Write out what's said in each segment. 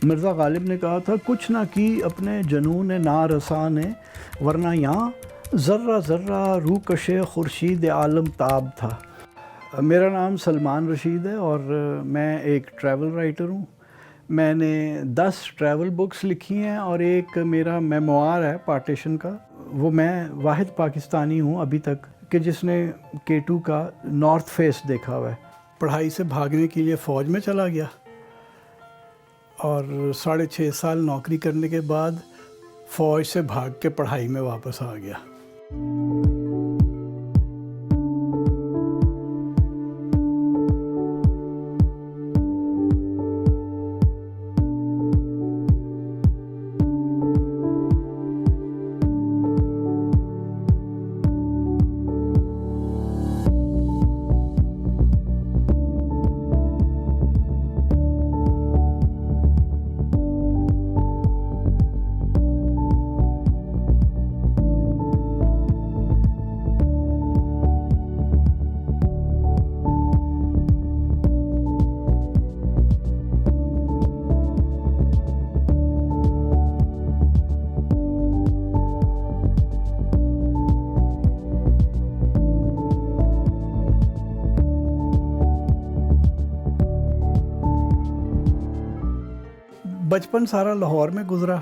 مرزا غالب نے کہا تھا کچھ نہ کی اپنے جنون نارساں نے، ورنہ یہاں ذرہ ذرہ روکش خورشید عالم تاب تھا۔ میرا نام سلمان رشید ہے اور میں ایک ٹریول رائٹر ہوں۔ میں نے 10 ٹریول بکس لکھی ہیں اور ایک میرا میموار ہے پارٹیشن کا۔ وہ میں واحد پاکستانی ہوں ابھی تک کہ جس نے K2 کا نارتھ فیس دیکھا ہوا ہے۔ پڑھائی سے بھاگنے کے لیے فوج میں چلا گیا اور 6.5 سال نوکری کرنے کے بعد فوج سے بھاگ کے پڑھائی میں واپس آ گیا۔ بچپن سارا لاہور میں گزرا۔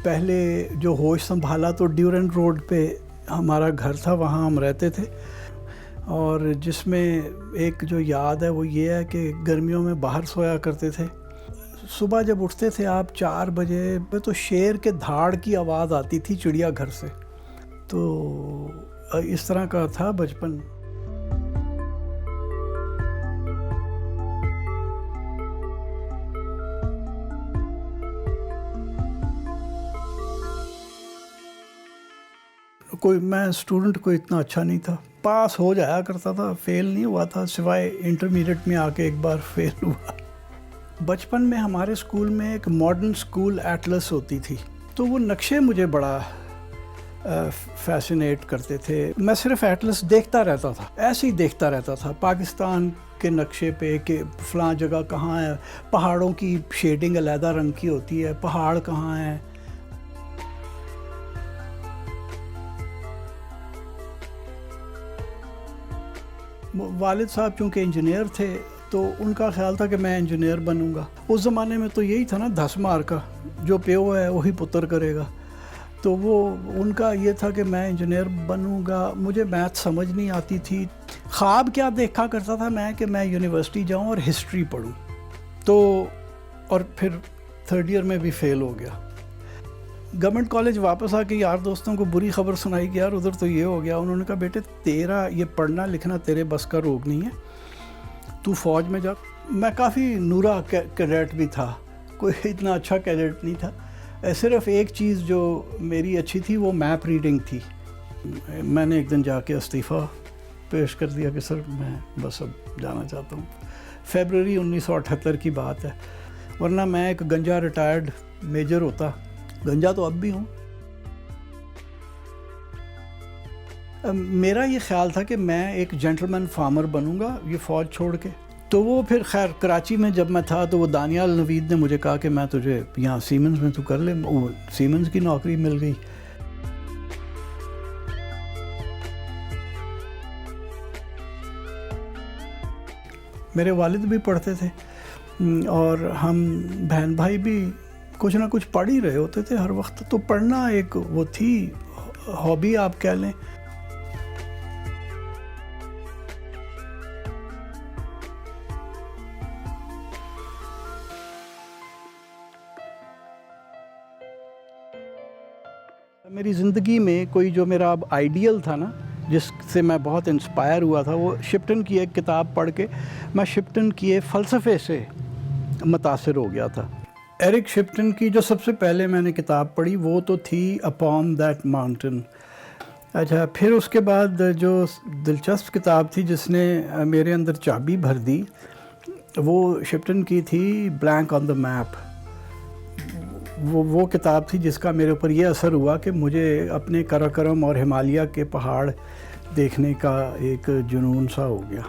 پہلے جو ہوش سنبھالا تو ڈیورنٹ روڈ پہ ہمارا گھر تھا، وہاں ہم رہتے تھے، اور جس میں ایک جو یاد ہے وہ یہ ہے کہ گرمیوں میں باہر سویا کرتے تھے۔ صبح جب اٹھتے تھے آپ 4 بجے پہ تو شیر کے دھاڑ کی آواز آتی تھی چڑیا گھر سے۔ تو اس طرح کا تھا بچپن۔ میں اسٹوڈنٹ کوئی اتنا اچھا نہیں تھا، پاس ہو جایا کرتا تھا، فیل نہیں ہوا تھا، سوائے انٹرمیڈیٹ میں آ کے ایک بار فیل ہوا۔ بچپن میں ہمارے اسکول میں ایک ماڈرن اسکول ایٹلس ہوتی تھی، تو وہ نقشے مجھے بڑا فیسینیٹ کرتے تھے۔ میں صرف ایٹلس دیکھتا رہتا تھا، ایسے ہی دیکھتا رہتا تھا پاکستان کے نقشے پہ کہ فلاں جگہ کہاں ہے، پہاڑوں کی شیڈنگ علیحدہ رنگ کی ہوتی ہے، پہاڑ کہاں ہیں۔ والد صاحب چونکہ انجینئر تھے تو ان کا خیال تھا کہ میں انجینئر بنوں گا۔ اس زمانے میں تو یہی تھا نا 10 مار کا، جو پیو ہے وہی پتر کرے گا۔ تو وہ ان کا یہ تھا کہ میں انجینئر بنوں گا۔ مجھے میتھ سمجھ نہیں آتی تھی۔ خواب کیا دیکھا کرتا تھا میں کہ میں یونیورسٹی جاؤں اور ہسٹری پڑھوں، تو اور پھر 3rd ایئر میں بھی فیل ہو گیا۔ گورنمنٹ کالج واپس آ کے یار دوستوں کو بری خبر سنائی کہ یار ادھر تو یہ ہو گیا۔ انہوں نے کہا بیٹے تیرا یہ پڑھنا لکھنا تیرے بس کا روگ نہیں ہے، تو فوج میں جا۔ میں کافی نورا کیڈٹ بھی تھا، کوئی اتنا اچھا کیڈٹ نہیں تھا۔ صرف ایک چیز جو میری اچھی تھی وہ میپ ریڈنگ تھی۔ میں نے ایک دن جا کے استعفیٰ پیش کر دیا کہ سر میں بس اب جانا چاہتا ہوں۔ فیبروری 1978 کی بات ہے، ورنہ میں ایک گنجا ریٹائرڈ میجر ہوتا۔ گنجا تو اب بھی ہوں۔ میرا یہ خیال تھا کہ میں ایک جینٹلمین فارمر بنوں گا یہ فوج چھوڑ کے۔ تو وہ پھر خیر کراچی میں جب میں تھا تو وہ دانیال نوید نے مجھے کہا کہ میں تجھے یہاں سیمنز میں تو کر لے۔ وہ سیمنز کی نوکری مل گئی۔ میرے والد بھی پڑھتے تھے اور ہم بہن بھائی بھی کچھ نہ کچھ پڑھ ہی رہے ہوتے تھے ہر وقت۔ تو پڑھنا ایک وہ تھی ہابی آپ کہہ لیں۔ میری زندگی میں کوئی جو میرا اب آئیڈیل تھا نا، جس سے میں بہت انسپائر ہوا تھا، وہ شپٹن کی ایک کتاب پڑھ کے میں شپٹن کی ایک فلسفے سے متاثر ہو گیا تھا۔ ایرک شپٹن کی جو سب سے پہلے میں نے کتاب پڑھی وہ تو تھی اپون دیٹ ماؤنٹین۔ اچھا، پھر اس کے بعد جو دلچسپ کتاب تھی جس نے میرے اندر چابی بھر دی وہ شپٹن کی تھی بلینک آن دا میپ۔ وہ کتاب تھی جس کا میرے اوپر یہ اثر ہوا کہ مجھے اپنے کراکرم اور ہمالیہ کے پہاڑ دیکھنے کا ایک جنون سا ہو گیا۔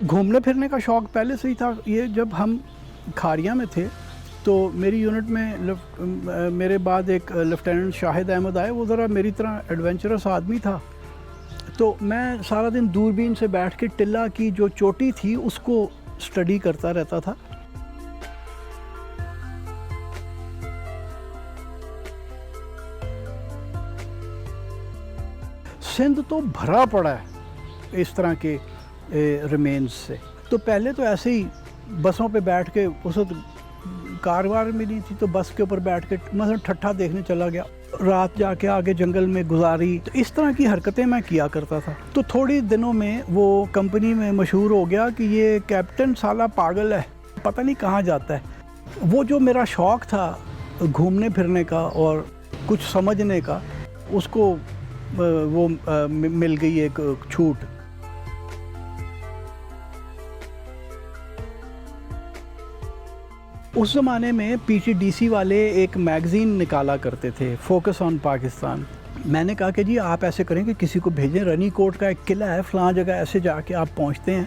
گھومنے پھرنے کا شوق پہلے سے ہی تھا. یہ جب ہم کھاریاں میں تھے تو میری یونٹ میں میرے بعد ایک لیفٹیننٹ شاہد احمد آئے. وہ ذرا میری طرح ایڈونچرس آدمی تھا, تو میں سارا دن دوربین سے بیٹھ کے ٹلہ کی جو چوٹی تھی اس کو اسٹڈی کرتا رہتا تھا. سندھ تو بھرا پڑا ہے اس طرح کے ریمینز سے. تو پہلے تو ایسے ہی بسوں پہ بیٹھ کے, اس وقت کار وار بھی نہیں تھی, تو بس کے اوپر بیٹھ کے مثلا ٹھٹھا دیکھنے چلا گیا, رات جا کے آگے جنگل میں گزاری. تو اس طرح کی حرکتیں میں کیا کرتا تھا. تو تھوڑی دنوں میں وہ کمپنی میں مشہور ہو گیا کہ یہ کیپٹن سالہ پاگل ہے, پتہ نہیں کہاں جاتا ہے. وہ جو میرا شوق تھا گھومنے پھرنے کا اور کچھ سمجھنے کا, اس کو وہ مل گئی ایک چھوٹ. اس زمانے میں پی ٹی ڈی سی والے ایک میگزین نکالا کرتے تھے, فوکس آن پاکستان. میں نے کہا کہ جی آپ ایسے کریں کہ کسی کو بھیجیں, رنی کوٹ کا ایک قلعہ ہے فلاں جگہ, ایسے جا کے آپ پہنچتے ہیں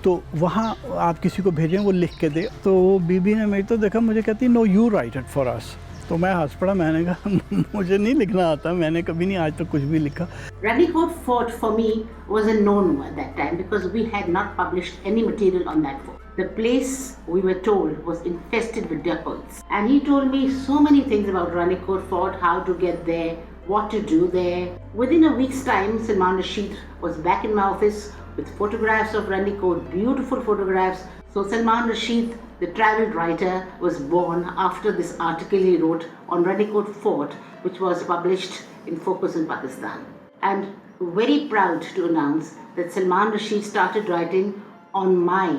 تو وہاں آپ کسی کو بھیجیں وہ لکھ کے دے. تو وہ بی بی نے میری تو دیکھا, مجھے کہتی نو یو رائٹ اٹ فار اس. تو میں ہنس پڑا, میں نے کہا مجھے نہیں لکھنا آتا, میں نے کبھی نہیں آج تک کچھ بھی لکھا. Ranikote Fort for me was a known at that time because we had not published any material on that fort. The place, we were told, was infested with dacoits. And he told me so many things about Ranikote Fort, how to get there, what to do there. Within a week's time, Salman Rashid was back in my office with photographs of Ranikote, beautiful photographs. So Salman Rashid, the travel writer, was born after this article he wrote on Ranikote Fort, which was published in Focus in Pakistan. I'm very proud to announce that Salman Rashid started writing on my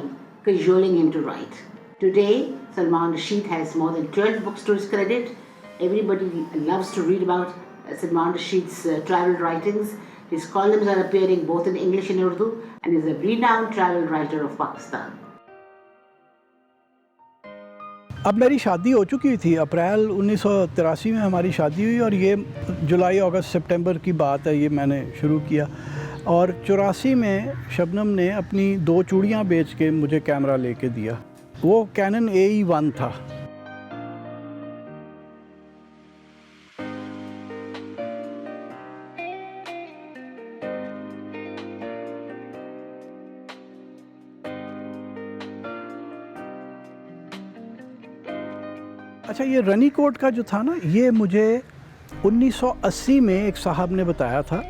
cajoling him to write. Today, Salman Rashid has more than 12 books to his credit. Everybody loves to read about Salman Rashid's travel writings. His columns are appearing both in English and Urdu, and is a renowned travel writer of Pakistan. اب میری شادی ہو چکی تھی, April 1983 میں ہماری شادی ہوئی, اور یہ جولائی اگست سپٹمبر کی بات ہے, یہ میں نے شروع کیا. اور 84 میں شبنم نے اپنی 2 چوڑیاں بیچ کے مجھے کیمرہ لے کے دیا. وہ کینن AE1 تھا. اچھا, یہ رنی کوٹ کا جو تھا نا, یہ مجھے 1980 میں ایک صاحب نے بتایا تھا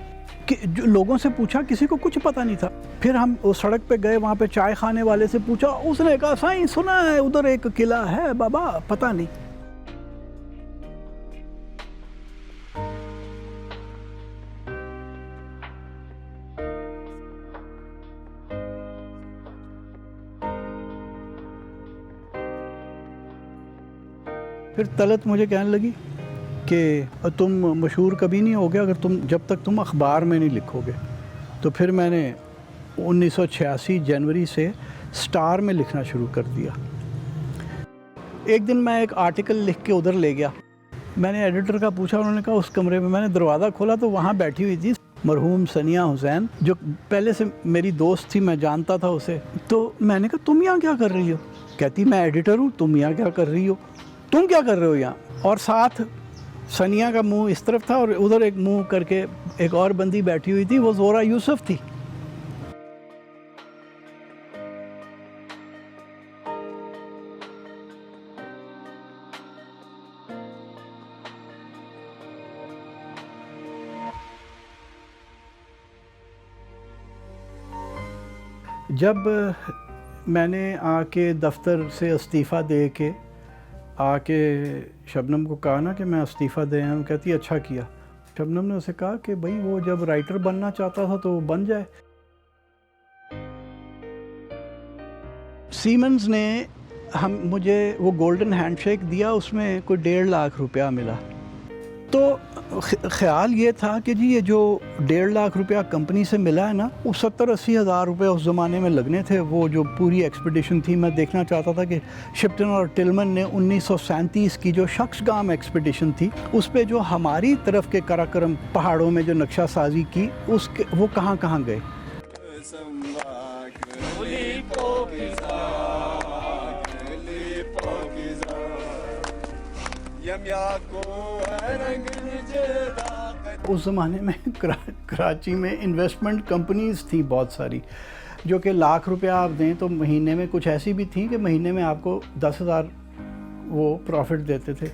کہ جو لوگوں سے پوچھا, کسی کو کچھ پتہ نہیں تھا. پھر ہم اس سڑک پہ گئے, وہاں پہ چائے خانے والے سے پوچھا, اس نے کہا سائیں سنا ہے ادھر ایک قلعہ ہے بابا, پتہ نہیں. پھر طلعت مجھے کہنے لگی کہ تم مشہور کبھی نہیں ہوگے اگر جب تک تم اخبار میں نہیں لکھو گے. تو پھر میں نے 1986 جنوری سے سٹار میں لکھنا شروع کر دیا. ایک دن میں ایک آرٹیکل لکھ کے ادھر لے گیا. میں نے ایڈیٹر کا پوچھا, انہوں نے کہا اس کمرے میں. میں نے دروازہ کھولا تو وہاں بیٹھی ہوئی تھی مرحوم ثنیہ حسین, جو پہلے سے میری دوست تھی, میں جانتا تھا اسے. تو میں نے کہا تم یہاں کیا کر رہی ہو؟ کہتی میں ایڈیٹر ہوں. تم یہاں کیا کر رہی ہو؟ تم کیا کر رہے ہو یہاں؟ اور ساتھ ثنیہ کا منہ اس طرف تھا اور ادھر ایک منہ کر کے ایک اور بندی بیٹھی ہوئی تھی, وہ زہرہ یوسف تھی. جب میں نے آ کے دفتر سے استعفیٰ دے کے آ کے شبنم کو کہا نا کہ میں استعفیٰ دے آیا ہوں, کہتی اچھا کیا. شبنم نے اسے کہا کہ بھائی وہ جب رائٹر بننا چاہتا تھا تو وہ بن جائے. سیمنز نے مجھے وہ گولڈن ہینڈ شیک دیا, اس میں کوئی 1.5 لاکھ روپیہ ملا. تو خیال یہ تھا کہ جی یہ جو 1.5 لاکھ روپیہ کمپنی سے ملا ہے نا, وہ 70-80 ہزار روپے اس زمانے میں لگنے تھے. وہ جو پوری ایکسپیڈیشن تھی, میں دیکھنا چاہتا تھا کہ شپٹن اور ٹلمن نے 1937 کی جو شخص گام ایکسپیڈیشن تھی, اس پہ جو ہماری طرف کے کراکرم پہاڑوں میں جو نقشہ سازی کی, وہ کہاں کہاں گئے. اس زمانے میں کراچی میں انویسٹمنٹ کمپنیز تھیں بہت ساری جو کہ لاکھ روپیہ آپ دیں تو مہینے میں کچھ ایسی بھی تھیں کہ مہینے میں آپ کو 10,000 وہ پروفٹ دیتے تھے،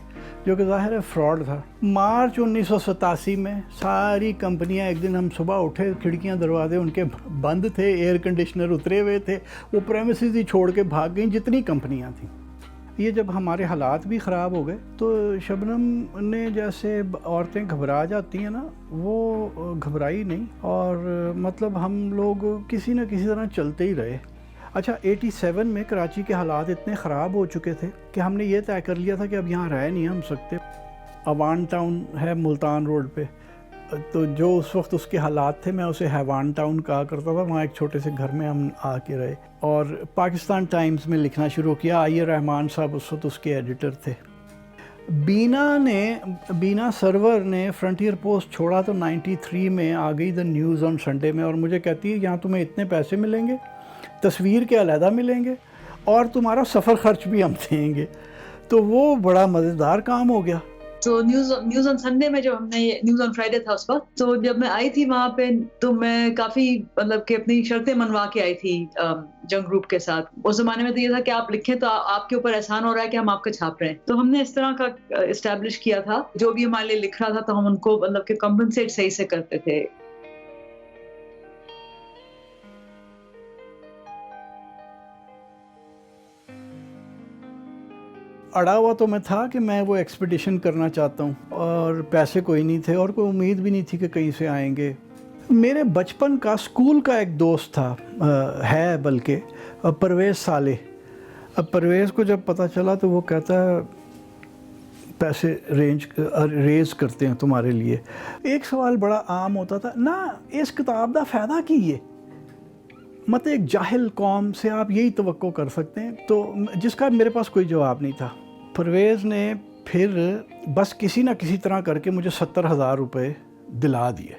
جو کہ ظاہر ہے فراڈ تھا۔ مارچ 1987 میں ساری کمپنیاں، ایک دن ہم صبح اٹھے، کھڑکیاں دروازے ان کے بند تھے، ایئر کنڈیشنر اترے ہوئے تھے، وہ پریمیسز ہی چھوڑ کے بھاگ گئیں جتنی کمپنیاں تھیں۔ یہ جب ہمارے حالات بھی خراب ہو گئے تو شبنم نے جیسے عورتیں گھبرا جاتی ہیں نا، وہ گھبرائی نہیں، اور مطلب ہم لوگ کسی نہ کسی طرح چلتے ہی رہے۔ اچھا 87 میں کراچی کے حالات اتنے خراب ہو چکے تھے کہ ہم نے یہ طے کر لیا تھا کہ اب یہاں رہ نہیں ہم سکتے۔ اوان ٹاؤن ہے ملتان روڈ پہ، تو جو اس وقت اس کے حالات تھے میں اسے حیوان ٹاؤن کہا کرتا تھا، وہاں ایک چھوٹے سے گھر میں ہم آ کے رہے اور پاکستان ٹائمز میں لکھنا شروع کیا۔ آئیے رحمان صاحب اس وقت اس کے ایڈیٹر تھے۔ بینا سرور نے فرنٹیئر پوسٹ چھوڑا تو 93 میں آ گئی دا نیوز آن سنڈے میں، اور مجھے کہتی ہے یہاں تمہیں اتنے پیسے ملیں گے، تصویر کے علیحدہ ملیں گے، اور تمہارا سفر خرچ بھی ہم دیں گے۔ تو وہ بڑا مزیدار کام ہو گیا۔ تو نیوز آن سنڈے میں جب ہم نے نیوز آن فرائیڈے تھا اس وقت، تو جب میں آئی تھی وہاں پہ تو میں کافی مطلب کہ اپنی شرطیں منوا کے آئی تھی جنگ گروپ کے ساتھ۔ اس زمانے میں تو یہ تھا کہ آپ لکھیں تو آپ کے اوپر احسان ہو رہا ہے کہ ہم آپ کا چھاپ رہے ہیں، تو ہم نے اس طرح کا اسٹیبلش کیا تھا، جو بھی ہمارے لیے لکھ رہا تھا تو ہم ان کو مطلب کہ کمپنسیٹ صحیح سے کرتے تھے۔ اڑا ہوا تو میں تھا کہ میں وہ ایکسپیڈیشن کرنا چاہتا ہوں، اور پیسے کوئی نہیں تھے اور کوئی امید بھی نہیں تھی کہ کہیں سے آئیں گے۔ میرے بچپن کا اسکول کا ایک دوست تھا، ہے بلکہ پرویز صالح۔ اب پرویز کو جب پتہ چلا تو وہ کہتا ہے پیسے ریز کرتے ہیں تمہارے لیے۔ ایک سوال بڑا عام ہوتا تھا نا، اس کتاب دا فائدہ کی ہے؟ مطلب ایک جاہل قوم سے آپ یہی توقع کر سکتے ہیں، تو جس کا میرے پاس کوئی جواب نہیں تھا۔ پرویز نے پھر بس کسی نہ کسی طرح کر کے مجھے 70,000 روپے دلا دیے۔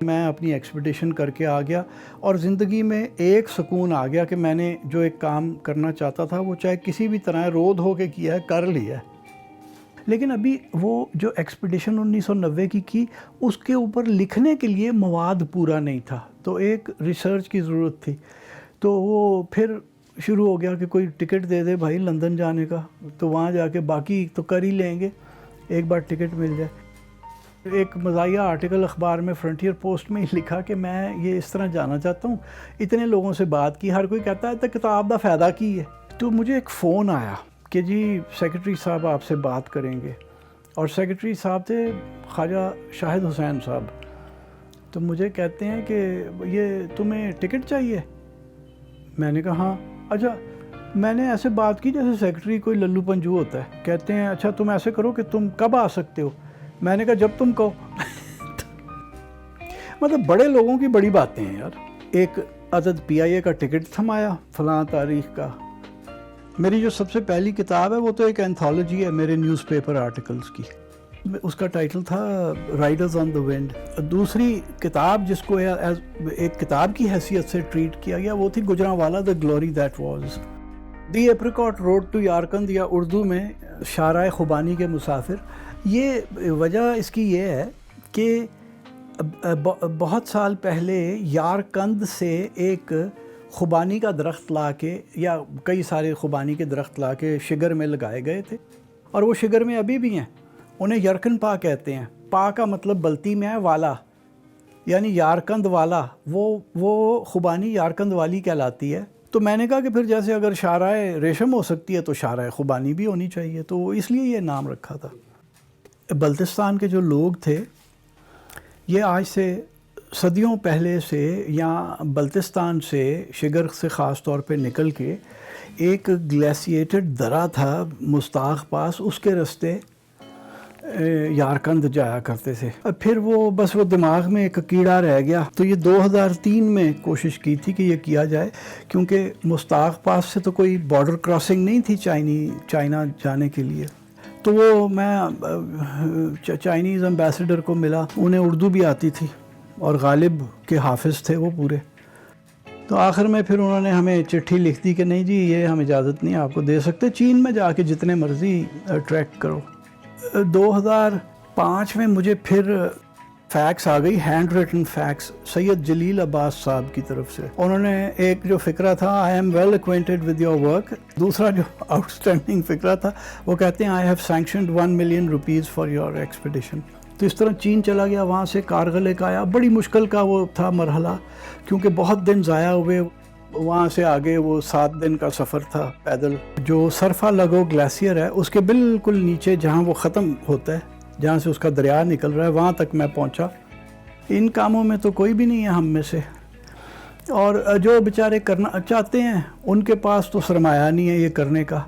میں اپنی ایکسپیڈیشن کر کے آ گیا، اور زندگی میں ایک سکون آ گیا کہ میں نے جو ایک کام کرنا چاہتا تھا وہ چاہے کسی بھی طرح رود ہو کے کیا ہے، کر لیا ہے۔ لیکن ابھی وہ جو ایکسپیڈیشن 1990 کی اس کے اوپر لکھنے کے لیے مواد پورا نہیں تھا، تو ایک ریسرچ کی ضرورت تھی۔ تو وہ پھر شروع ہو گیا کہ کوئی ٹکٹ دے دے بھائی لندن جانے کا، تو وہاں جا کے باقی تو کر ہی لیں گے، ایک بار ٹکٹ مل جائے۔ ایک مزاحیہ آرٹیکل اخبار میں فرنٹیئر پوسٹ میں لکھا کہ میں یہ اس طرح جانا چاہتا ہوں، اتنے لوگوں سے بات کی، ہر کوئی کہتا ہے تو کتاب دا فائدہ کی ہے۔ تو مجھے ایک فون آیا کہ جی سیکرٹری صاحب آپ سے بات کریں گے، اور سیکرٹری صاحب تھے خواجہ شاہد حسین صاحب۔ تو مجھے کہتے ہیں کہ یہ تمہیں ٹکٹ چاہیے؟ میں نے کہا ہاں۔ اچھا، میں نے ایسے بات کی جیسے سیکرٹری کوئی للو پنجو ہوتا ہے۔ کہتے ہیں اچھا تم ایسے کرو کہ تم کب آ سکتے ہو؟ میں نے کہا جب تم کہو۔ مطلب بڑے لوگوں کی بڑی باتیں ہیں یار۔ ایک عدد PIA کا ٹکٹ تھمایا فلاں تاریخ کا۔ میری جو سب سے پہلی کتاب ہے وہ تو ایک اینتھالوجی ہے میرے نیوز پیپر آرٹیکلز کی، اس کا ٹائٹل تھا رائڈرز آن دا ونڈ۔ دوسری کتاب جس کو ایک کتاب کی حیثیت سے ٹریٹ کیا گیا وہ تھی گجرانوالا دا glory that was. The apricot road to Yarkand, یا اردو میں شارع خوبانی کے مسافر۔ یہ وجہ اس کی یہ ہے کہ بہت سال پہلے یارکند سے ایک خوبانی کا درخت لا کے، یا کئی سارے خوبانی کے درخت لا کے شگر میں لگائے گئے تھے، اور وہ شگر میں ابھی بھی ہیں۔ انہیں یرکن پا کہتے ہیں۔ پا کا مطلب بلتی میں ہے، والا یعنی یارکند والا، وہ خوبانی یارکند والی کہلاتی ہے۔ تو میں نے کہا کہ پھر جیسے اگر شارع ریشم ہو سکتی ہے تو شارع خوبانی بھی ہونی چاہیے، تو اس لیے یہ نام رکھا تھا۔ بلتستان کے جو لوگ تھے یہ آج سے صدیوں پہلے سے یہاں بلتستان سے، شگر سے خاص طور پہ نکل کے ایک گلیسیٹڈ درہ تھا مستاق پاس، اس کے رستے یارکند جایا کرتے تھے۔ پھر وہ بس وہ دماغ میں ایک کیڑا رہ گیا، تو یہ 2003 میں کوشش کی تھی کہ یہ کیا جائے، کیونکہ مستاق پاس سے تو کوئی بارڈر کراسنگ نہیں تھی چائنا جانے کے لیے۔ تو وہ میں چائنیز ایمبیسڈر کو ملا، انہیں اردو بھی آتی تھی، اور غالب کے حافظ تھے وہ پورے۔ تو آخر میں پھر انہوں نے ہمیں چٹھی لکھ دی کہ نہیں جی یہ ہم اجازت نہیں آپ کو دے سکتے، چین میں جا کے جتنے مرضی ٹریک کرو۔ 2005 میں مجھے پھر فیکس آ گئی، ہینڈ ریٹن فیکس سید جلیل عباس صاحب کی طرف سے۔ انہوں نے ایک جو فقرہ تھا I am well acquainted with your work, دوسرا جو آؤٹ اسٹینڈنگ فقرہ تھا وہ کہتے ہیں I have sanctioned 1 million rupees for your expedition. تو اس طرح چین چلا گیا، وہاں سے کارگل ایک آیا، بڑی مشکل کا وہ تھا مرحلہ کیونکہ بہت دن ضائع ہوئے، وہاں سے آگے وہ 7 دن کا سفر تھا پیدل۔ جو سرفا لگو گلیشیئر ہے اس کے بالکل نیچے جہاں وہ ختم ہوتا ہے، جہاں سے اس کا دریا نکل رہا ہے، وہاں تک میں پہنچا۔ ان کاموں میں تو کوئی بھی نہیں ہے ہم میں سے، اور جو بیچارے کرنا چاہتے ہیں ان کے پاس تو سرمایہ نہیں ہے یہ کرنے کا،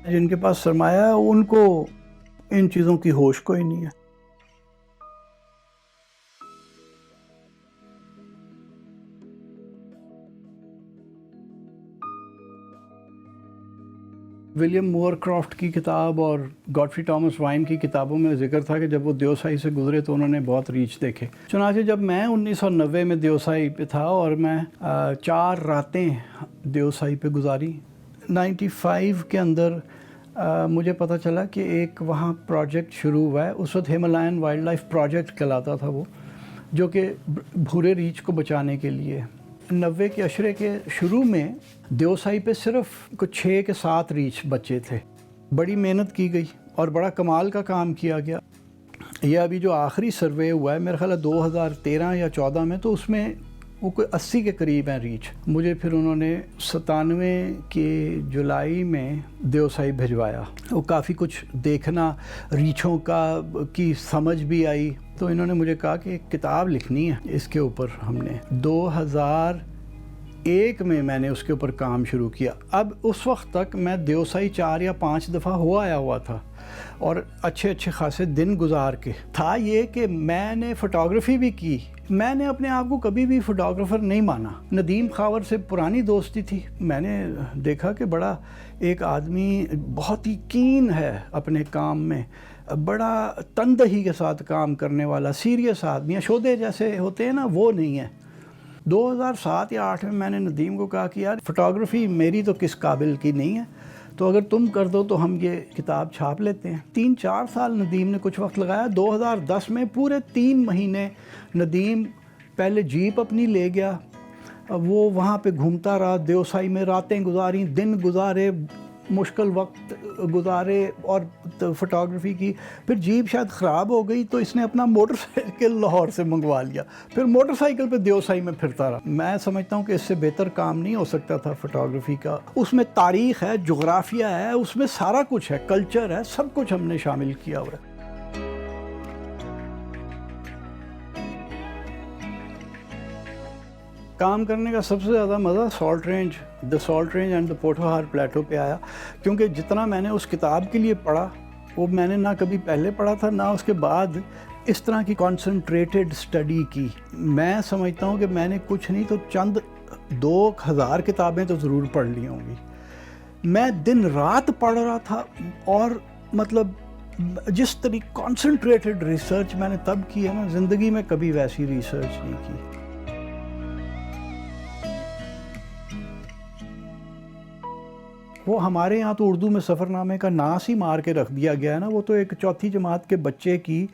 جن کے پاس سرمایہ ہے ان کو ان چیزوں کی ہوش کوئی نہیں ہے۔ ولیم مور کرافٹ کی کتاب اور گاڈفری ٹامس وائن کی کتابوں میں ذکر تھا کہ جب وہ دیوسائی سے گزرے تو انہوں نے بہت ریچھ دیکھے۔ چنانچہ جب میں 1990 میں دیوسائی پہ تھا اور میں 4 راتیں دیوسائی پہ گزاری، 95 کے اندر مجھے پتہ چلا کہ ایک وہاں پروجیکٹ شروع ہوا ہے، اس وقت ہمالین وائلڈ لائف پروجیکٹ کہلاتا تھا وہ، جو کہ بھورے ریچھ کو بچانے کے لیے 90 کے عشرے کے شروع میں دیوسائی پہ صرف کچھ 6 کے 7 ریچھ بچے تھے۔ بڑی محنت کی گئی اور بڑا کمال کا کام کیا گیا۔ یہ ابھی جو آخری سروے ہوا ہے میرا خیال ہے 2013 یا 14 میں، تو اس میں وہ کوئی 80 کے قریب ہیں ریچھ۔ مجھے پھر انہوں نے 97 کے جولائی میں دیوسائی بھجوایا، وہ کافی کچھ دیکھنا، ریچھوں کی سمجھ بھی آئی، تو انہوں نے مجھے کہا کہ ایک کتاب لکھنی ہے اس کے اوپر۔ ہم نے 2001 میں نے اس کے اوپر کام شروع کیا۔ اب اس وقت تک میں دیوسائی 4 یا 5 دفعہ آیا ہوا تھا اور اچھے خاصے دن گزار کے تھا۔ یہ کہ میں نے فوٹوگرافی بھی کی، میں نے اپنے آپ کو کبھی بھی فوٹوگرافر نہیں مانا۔ ندیم خاور سے پرانی دوستی تھی، میں نے دیکھا کہ بڑا ایک آدمی بہت ہی کین ہے اپنے کام میں، بڑا تندہی کے ساتھ کام کرنے والا، سیریس آدمی، شودے جیسے ہوتے ہیں نا وہ نہیں ہے۔ 2007 یا 2008 میں نے ندیم کو کہا کہ یار فوٹوگرافی میری تو کس قابل کی نہیں ہے، تو اگر تم کر دو تو ہم یہ کتاب چھاپ لیتے ہیں۔ 3-4 سال ندیم نے کچھ وقت لگایا۔ 2010 میں پورے 3 مہینے ندیم پہلے جیپ اپنی لے گیا، وہ وہاں پہ گھومتا رہا، دیوسائی میں راتیں گزاری، دن گزارے، مشکل وقت گزارے اور فوٹوگرافی کی۔ پھر جیپ شاید خراب ہو گئی تو اس نے اپنا موٹر سائیکل لاہور سے منگوا لیا، پھر موٹر سائیکل پہ دیوسائی میں پھرتا رہا۔ میں سمجھتا ہوں کہ اس سے بہتر کام نہیں ہو سکتا تھا فوٹوگرافی کا۔ اس میں تاریخ ہے، جغرافیہ ہے، اس میں سارا کچھ ہے، کلچر ہے، سب کچھ ہم نے شامل کیا ہوا ہے۔ کام کرنے کا سب سے زیادہ مزہ salt range, the salt range and the Pothohar plateau پہ آیا، کیونکہ جتنا میں نے اس کتاب کے لیے پڑھا وہ میں نے نہ کبھی پہلے پڑھا تھا نہ اس کے بعد اس طرح کی کانسنٹریٹڈ سٹڈی کی۔ میں سمجھتا ہوں کہ میں نے کچھ نہیں تو چند 2000 کتابیں تو ضرور پڑھ لی ہوں گی۔ میں دن رات پڑھ رہا تھا، اور مطلب جس طریقے کانسنٹریٹڈ ریسرچ میں نے تب کی ہے نا، زندگی میں کبھی ویسی ریسرچ نہیں کی۔ وہ ہمارے یہاں تو اردو میں سفر نامے کا ناس ہی مار کے رکھ دیا گیا ہے نا، وہ تو ایک 4تھی جماعت کے بچے کی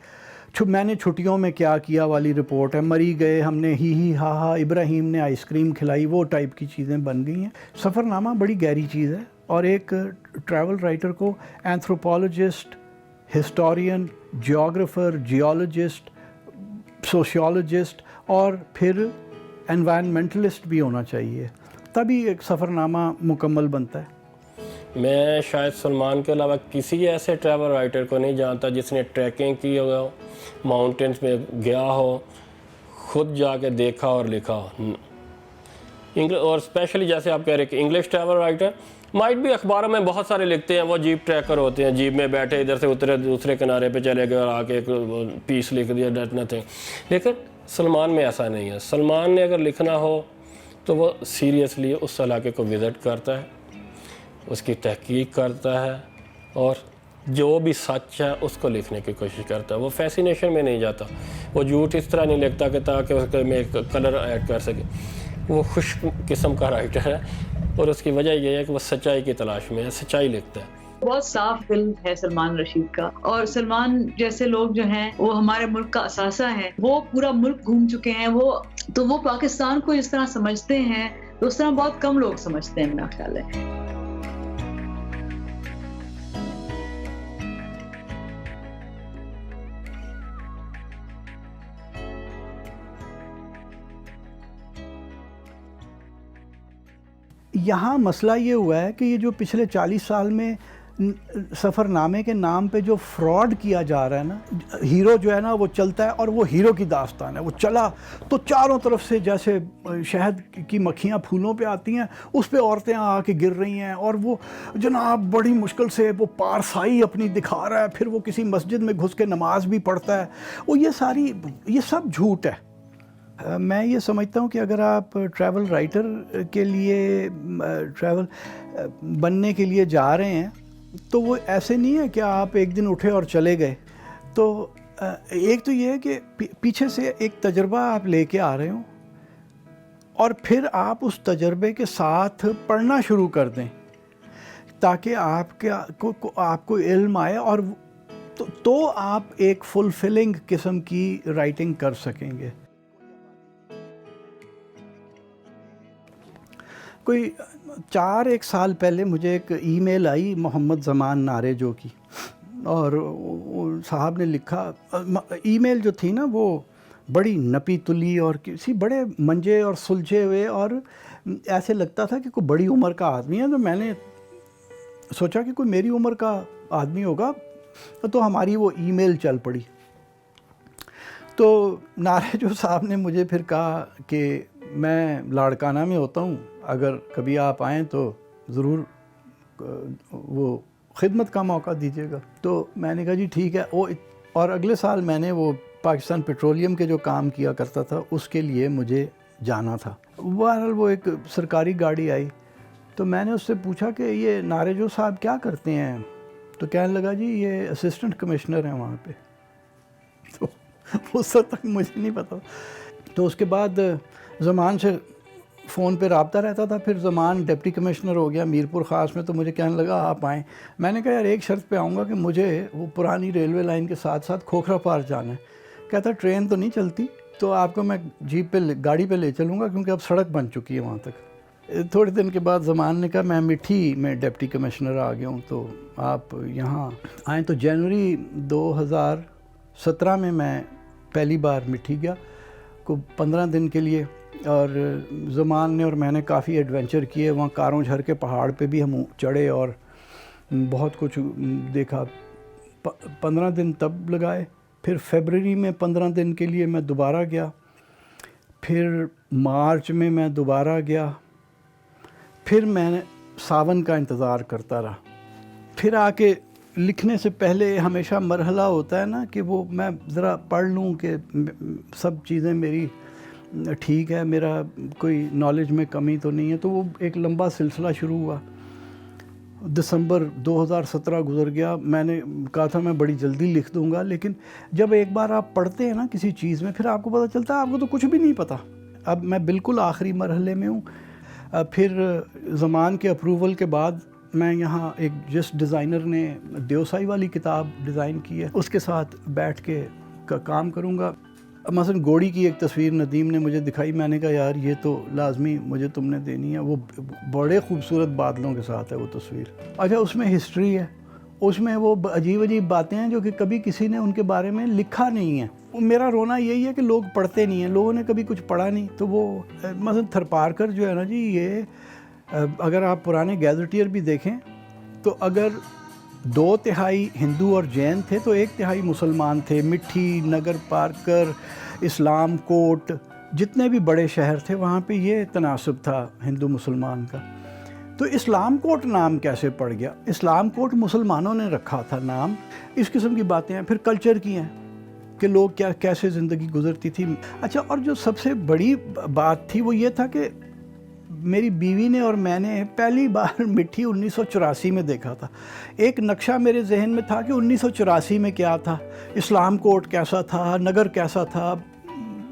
میں نے چھٹیوں میں کیا کیا والی رپورٹ ہے، مری گئے ہم نے، ہی ہا ہا، ابراہیم نے آئس کریم کھلائی، وہ ٹائپ کی چیزیں بن گئی ہیں۔ سفر نامہ بڑی گہری چیز ہے، اور ایک ٹریول رائٹر کو اینتھروپولوجسٹ، ہسٹورین، جیوگرافر، جیولوجسٹ، سوشیولوجسٹ اور پھر انوائرمنٹلسٹ بھی ہونا چاہیے، تبھی ایک سفر نامہ مکمل بنتا ہے۔ میں شاید سلمان کے علاوہ کسی ایسے ٹریول رائٹر کو نہیں جانتا جس نے ٹریکنگ کی ہو، ماؤنٹینس میں گیا ہو، خود جا کے دیکھا اور لکھا ہو۔ اور اسپیشلی جیسے آپ کہہ رہے کہ انگلش ٹریول رائٹر مائٹ بھی اخباروں میں بہت سارے لکھتے ہیں، وہ جیپ ٹریکر ہوتے ہیں، جیپ میں بیٹھے ادھر سے اترے دوسرے کنارے پہ چلے گئے اور آ کے ایک پیس لکھ دیا، ڈیٹ نتھنگ۔ لیکن سلمان میں ایسا نہیں ہے۔ سلمان نے اگر لکھنا ہو تو وہ سیریسلی اس علاقے کو وزٹ کرتا ہے، اس کی تحقیق کرتا ہے، اور جو بھی سچ ہے اس کو لکھنے کی کوشش کرتا ہے۔ وہ فیسینیشن میں نہیں جاتا، وہ جھوٹ اس طرح نہیں لکھتا کہ تاکہ اس میں ایک کلر ایڈ کر سکے۔ وہ خوش قسم کا رائٹر ہے، اور اس کی وجہ یہ ہے کہ وہ سچائی کی تلاش میں ہے، سچائی لکھتا ہے۔ بہت صاف دل ہے سلمان رشید کا، اور سلمان جیسے لوگ جو ہیں وہ ہمارے ملک کا اثاثہ ہیں، وہ پورا ملک گھوم چکے ہیں، وہ پاکستان کو اس طرح سمجھتے ہیں، تو اس طرح بہت کم لوگ سمجھتے ہیں میرا خیال ہے۔ یہاں مسئلہ یہ ہوا ہے کہ یہ جو پچھلے 40 سال میں سفر نامے کے نام پہ جو فراڈ کیا جا رہا ہے نا، ہیرو جو ہے نا وہ چلتا ہے، اور وہ ہیرو کی داستان ہے، وہ چلا تو چاروں طرف سے جیسے شہد کی مکھیاں پھولوں پہ آتی ہیں، اس پہ عورتیں آ کے گر رہی ہیں، اور وہ جناب بڑی مشکل سے وہ پارسائی اپنی دکھا رہا ہے، پھر وہ کسی مسجد میں گھس کے نماز بھی پڑھتا ہے، وہ یہ سب جھوٹ ہے۔ میں یہ سمجھتا ہوں کہ اگر آپ ٹریول رائٹر کے لیے ٹریول بننے کے لیے جا رہے ہیں تو وہ ایسے نہیں ہے کہ آپ ایک دن اٹھے اور چلے گئے۔ تو ایک تو یہ ہے کہ پیچھے سے ایک تجربہ آپ لے کے آ رہے ہوں، اور پھر آپ اس تجربے کے ساتھ پڑھنا شروع کر دیں تاکہ آپ کو علم آئے، اور تو آپ ایک فلفلنگ قسم کی رائٹنگ کر سکیں گے۔ کوئی 4-1 سال پہلے مجھے ایک ای میل آئی محمد زمان نارےجو کی، اور صاحب نے لکھا، ای میل جو تھی نا وہ بڑی نپی تلی اور کسی بڑے منجے اور سلجھے ہوئے، اور ایسے لگتا تھا کہ کوئی بڑی عمر کا آدمی ہے۔ تو میں نے سوچا کہ کوئی میری عمر کا آدمی ہوگا، تو ہماری وہ ای میل چل پڑی۔ تو نارےجو صاحب نے مجھے پھر کہا کہ میں لاڑکانہ میں ہوتا ہوں، اگر کبھی آپ آئیں تو ضرور وہ خدمت کا موقع دیجیے گا۔ تو میں نے کہا جی ٹھیک ہے۔ اور اگلے سال میں نے وہ پاکستان پیٹرولیم کے جو کام کیا کرتا تھا اس کے لیے مجھے جانا تھا۔ بہرحال وہ ایک سرکاری گاڑی آئی، تو میں نے اس سے پوچھا کہ یہ نارےجو صاحب کیا کرتے ہیں؟ تو کہنے لگا جی یہ اسسٹنٹ کمشنر ہیں وہاں پہ۔ تو اس وقت تک مجھے نہیں پتا۔ تو اس کے بعد زمان سے فون پہ رابطہ رہتا تھا، پھر زمان ڈپٹی کمشنر ہو گیا میرپور خاص میں، تو مجھے کہنے لگا آپ آئیں۔ میں نے کہا یار ایک شرط پہ آؤں گا کہ مجھے وہ پرانی ریلوے لائن کے ساتھ ساتھ کھوکھرا پار جانا ہے۔ کہتا ٹرین تو نہیں چلتی، تو آپ کو میں جیپ پہ گاڑی پہ لے چلوں گا، کیونکہ اب سڑک بن چکی ہے وہاں تک۔ تھوڑے دن کے بعد زمان نے کہا میں مٹھی میں ڈپٹی کمشنر آ گیا ہوں، تو آپ یہاں آئیں۔ تو جنوری 2017 میں پہلی بار مٹھی گیا کو 15 دن کے لیے، اور زمان نے اور میں نے کافی ایڈونچر کیے وہاں۔ کاروں جھر کے پہاڑ پہ بھی ہم چڑھے اور بہت کچھ دیکھا۔ 15 دن تب لگائے، پھر فیبرری میں 15 دن کے لیے میں دوبارہ گیا، پھر مارچ میں دوبارہ گیا، پھر میں نے ساون کا انتظار کرتا رہا۔ پھر آ کے لکھنے سے پہلے ہمیشہ مرحلہ ہوتا ہے نا کہ وہ میں ذرا پڑھ لوں کہ سب چیزیں میری ٹھیک ہے، میرا کوئی نالج میں کمی تو نہیں ہے۔ تو وہ ایک لمبا سلسلہ شروع ہوا۔ دسمبر 2017 گزر گیا۔ میں نے کہا تھا میں بڑی جلدی لکھ دوں گا، لیکن جب ایک بار آپ پڑھتے ہیں نا کسی چیز میں، پھر آپ کو پتہ چلتا ہے آپ کو تو کچھ بھی نہیں پتہ۔ اب میں بالکل آخری مرحلے میں ہوں۔ پھر زمان کے اپروول کے بعد میں یہاں ایک جس ڈیزائنر نے دیوسائی والی کتاب ڈیزائن کی ہے اس کے ساتھ بیٹھ کے کام کروں گا۔ مثلا گھوڑی کی ایک تصویر ندیم نے مجھے دکھائی، میں نے کہا یار یہ تو لازمی مجھے تم نے دینی ہے۔ وہ بڑے خوبصورت بادلوں کے ساتھ ہے وہ تصویر۔ اچھا اس میں ہسٹری ہے، اس میں وہ عجیب عجیب باتیں ہیں جو کہ کبھی کسی نے ان کے بارے میں لکھا نہیں ہے۔ میرا رونا یہی ہے کہ لوگ پڑھتے نہیں ہیں، لوگوں نے کبھی کچھ پڑھا نہیں۔ تو وہ مثلا تھرپارکر جو ہے نا جی، یہ اگر آپ پرانے گیزٹیئر بھی دیکھیں تو اگر 2/3 ہندو اور جین تھے تو 1/3 مسلمان تھے۔ مٹھی، نگر پارکر، اسلام کوٹ، جتنے بھی بڑے شہر تھے وہاں پہ یہ تناسب تھا ہندو مسلمان کا۔ تو اسلام کوٹ نام کیسے پڑ گیا؟ اسلام کوٹ مسلمانوں نے رکھا تھا نام۔ اس قسم کی باتیں ہیں۔ پھر کلچر کی ہیں کہ لوگ کیسے زندگی گزرتی تھی۔ اچھا، اور جو سب سے بڑی بات تھی وہ یہ تھا کہ میری بیوی نے اور میں نے پہلی بار مٹھی 1984 میں دیکھا تھا۔ ایک نقشہ میرے ذہن میں تھا کہ 1984 میں کیا تھا، اسلام کوٹ کیسا تھا، نگر کیسا تھا،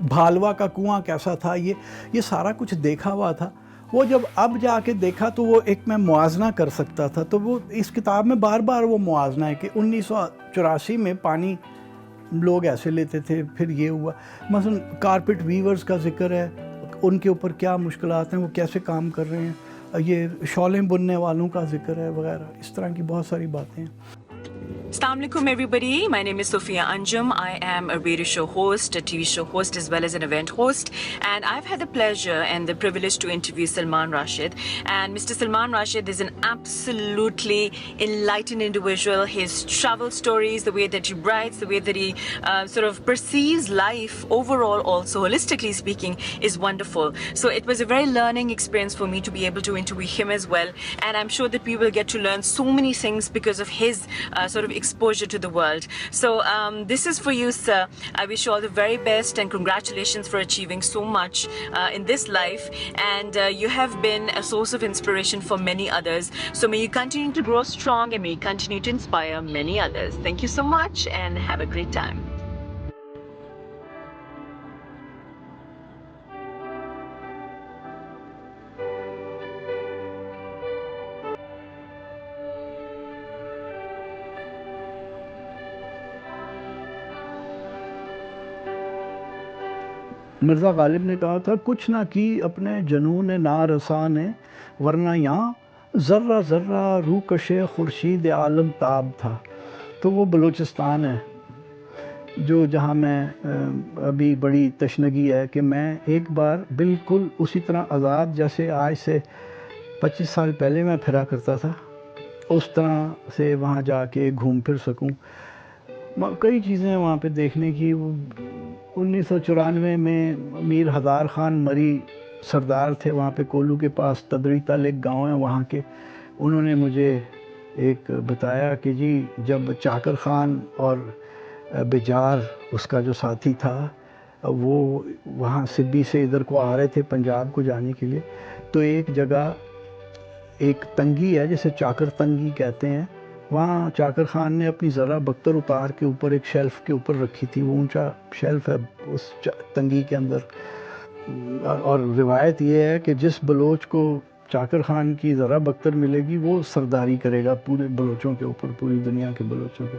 بھالوا کا کنواں کیسا تھا، یہ سارا کچھ دیکھا ہوا تھا. وہ جب اب جا کے دیکھا تو وہ ایک میں موازنہ کر سکتا تھا. تو وہ اس کتاب میں بار بار وہ موازنہ ہے کہ 1984 میں پانی لوگ ایسے لیتے تھے، پھر یہ ہوا. مثلا کارپیٹ ویورز کا ذکر ہے، ان کے اوپر کیا مشکلات ہیں، وہ کیسے کام کر رہے ہیں. یہ شالیں بننے والوں کا ذکر ہے وغیرہ، اس طرح کی بہت ساری باتیں ہیں. Assalamu alaikum everybody, my name is Sophia Anjum. I am a radio show host, a TV show host as well as an event host, and I've had the pleasure and the privilege to interview Salman Rashid. And Mr. Salman Rashid is an absolutely enlightened individual. His travel stories, the way that he writes, the way that he sort of perceives life overall also, holistically speaking, is wonderful. So it was a very learning experience for me to be able to interview him as well, and I'm sure that we will get to learn so many things because of his sort of exposure to the world. So this is for you, sir. I wish you all the very best and congratulations for achieving so much in this life, and you have been a source of inspiration for many others. So may you continue to grow strong and may you continue to inspire many others. Thank you so much and have a great time. Mirza Ghalib نے کہا تھا کچھ نہ کی اپنے جنون نارساں نے، ورنہ یہاں ذرہ ذرہ روکش خورشید عالم تاب تھا. تو وہ بلوچستان ہے جہاں میں ابھی بڑی تشنگی ہے کہ میں ایک بار بالکل اسی طرح آزاد جیسے آج سے 25 سال پہلے میں پھرا کرتا تھا، اس طرح سے وہاں جا کے گھوم پھر سکوں. کئی چیزیں وہاں پہ دیکھنے کی. 1994 میں میر ہزار خان مری سردار تھے وہاں پہ کولو کے پاس، تدری تل ایک گاؤں ہے وہاں کے. انہوں نے مجھے ایک بتایا کہ جی جب چاکر خان اور بجار اس کا جو ساتھی تھا وہ وہاں سبی سے ادھر کو آ رہے تھے پنجاب کو جانے کے لیے، تو ایک جگہ ایک تنگی ہے جسے چاکر تنگی کہتے ہیں، وہاں چاکر خان نے اپنی ذرہ بختر اتار کے اوپر ایک شیلف کے اوپر رکھی تھی. وہ اونچا شیلف ہے اس تنگی کے اندر. اور روایت یہ ہے کہ جس بلوچ کو چاکر خان کی ذرہ بختر ملے گی وہ سرداری کرے گا پورے بلوچوں کے اوپر، پوری دنیا کے بلوچوں کے.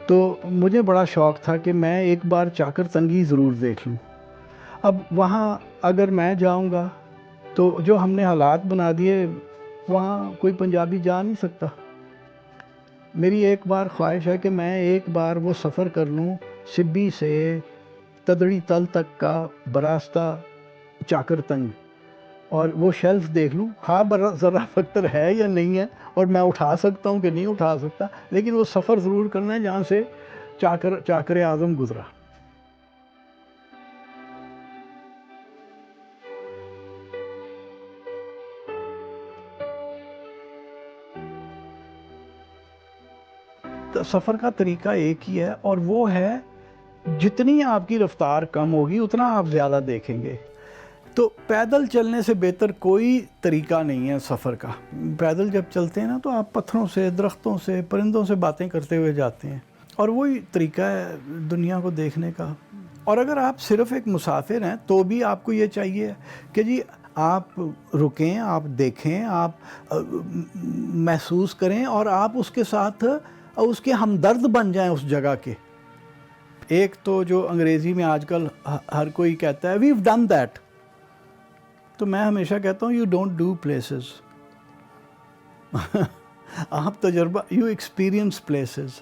تو مجھے بڑا شوق تھا کہ میں ایک بار چاکر تنگی ضرور دیکھ لوں. اب وہاں اگر میں جاؤں گا تو جو ہم نے حالات بنا دیے وہاں کوئی پنجابی جا نہیں سکتا. میری ایک بار خواہش ہے کہ میں ایک بار وہ سفر کر لوں سبی سے تدڑی تل تک کا براستہ چاکر تنگ، اور وہ شیلف دیکھ لوں. ہاں ذرہ بختر ہے یا نہیں ہے اور میں اٹھا سکتا ہوں کہ نہیں اٹھا سکتا، لیکن وہ سفر ضرور کرنا ہے جہاں سے چاکر اعظم گزرا. سفر کا طریقہ ایک ہی ہے، اور وہ ہے جتنی آپ کی رفتار کم ہوگی اتنا آپ زیادہ دیکھیں گے. تو پیدل چلنے سے بہتر کوئی طریقہ نہیں ہے سفر کا. پیدل جب چلتے ہیں نا تو آپ پتھروں سے، درختوں سے، پرندوں سے باتیں کرتے ہوئے جاتے ہیں، اور وہی طریقہ ہے دنیا کو دیکھنے کا. اور اگر آپ صرف ایک مسافر ہیں تو بھی آپ کو یہ چاہیے کہ جی آپ رکیں، آپ دیکھیں، آپ محسوس کریں، اور آپ اس کے ساتھ اس کے ہمدرد بن جائیں اس جگہ کے. ایک تو جو انگریزی میں آج کل ہر کوئی کہتا ہے we've done that، تو میں ہمیشہ کہتا ہوں you don't do places آپ تجربہ you experience places.